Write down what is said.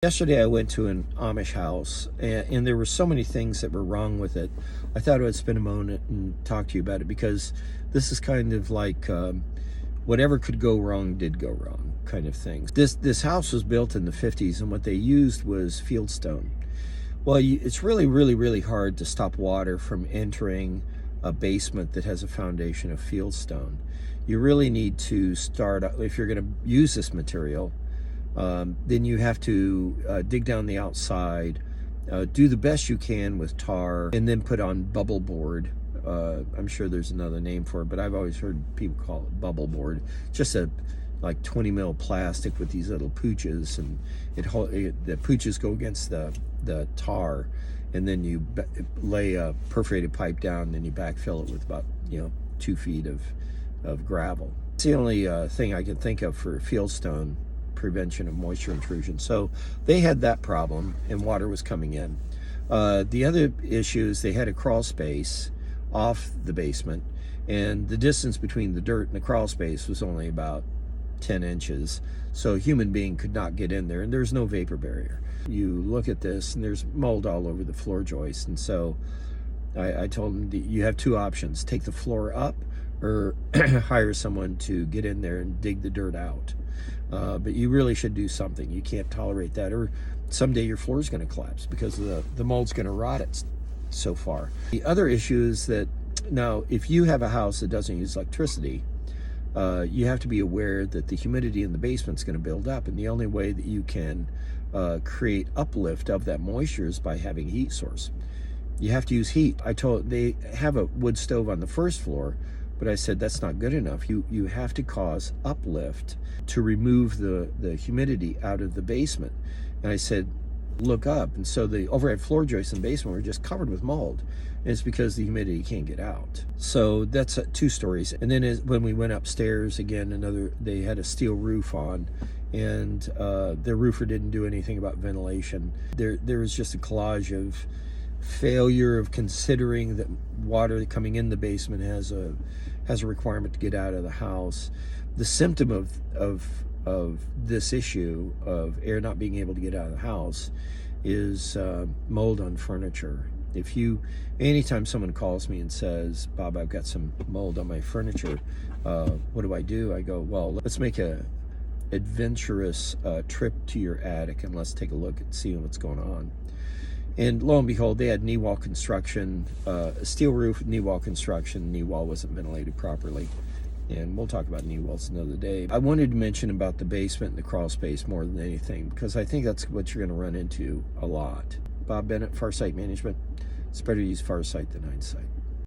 Yesterday I went to an Amish house, and there were so many things that were wrong with it. I thought I would spend a moment and talk to you about it, because this is kind of like whatever could go wrong did go wrong kind of thing. This house was built in the 50s, and what they used was fieldstone. Well, it's really hard to stop water from entering a basement that has a foundation of fieldstone. You really need to start, if you're going to use this material, then you have to dig down the outside, do the best you can with tar, and then put on bubble board. I'm sure there's another name for it, but I've always heard people call it bubble board. Just a like 20 mil plastic with these little pooches, and the pooches go against the tar, and then you lay a perforated pipe down, and then you backfill it with about 2 feet of gravel. It's the only thing I can think of for fieldstone prevention of moisture intrusion. So they had that problem, and water was coming in. The other issue is they had a crawl space off the basement, and the distance between the dirt and the crawl space was only about 10 inches, so a human being could not get in there, and there's no vapor barrier. You look at this, and there's mold all over the floor joist, and so I told them that you have two options: take the floor up, or hire someone to get in there and dig the dirt out. But you really should do something. You can't tolerate that, or someday your floor is going to collapse because the mold's going to rot it so far. The other issue is that now, if you have a house that doesn't use electricity, you have to be aware that the humidity in the basement is going to build up, and the only way that you can create uplift of that moisture is by having a heat source. You have to use heat. They have a wood stove on the first floor, but I said that's not good enough. You have to cause uplift to remove the humidity out of the basement. And I said, look up. And so the overhead floor joists in the basement were just covered with mold. And it's because the humidity can't get out. So that's two stories. And then when we went upstairs, again, they had a steel roof on, and their roofer didn't do anything about ventilation. There was just a collage of failure of considering that water coming in the basement has a requirement to get out of the house. The symptom of this issue of air not being able to get out of the house is mold on furniture. Anytime someone calls me and says, Bob, I've got some mold on my furniture, what do? I go, well, let's make a adventurous trip to your attic, and let's take a look and see what's going on. And lo and behold, they had knee wall construction, a steel roof, knee wall construction. Knee wall wasn't ventilated properly. And we'll talk about knee walls another day. I wanted to mention about the basement and the crawl space more than anything, because I think that's what you're going to run into a lot. Bob Bennett, Farsight Management. It's better to use Farsight than hindsight.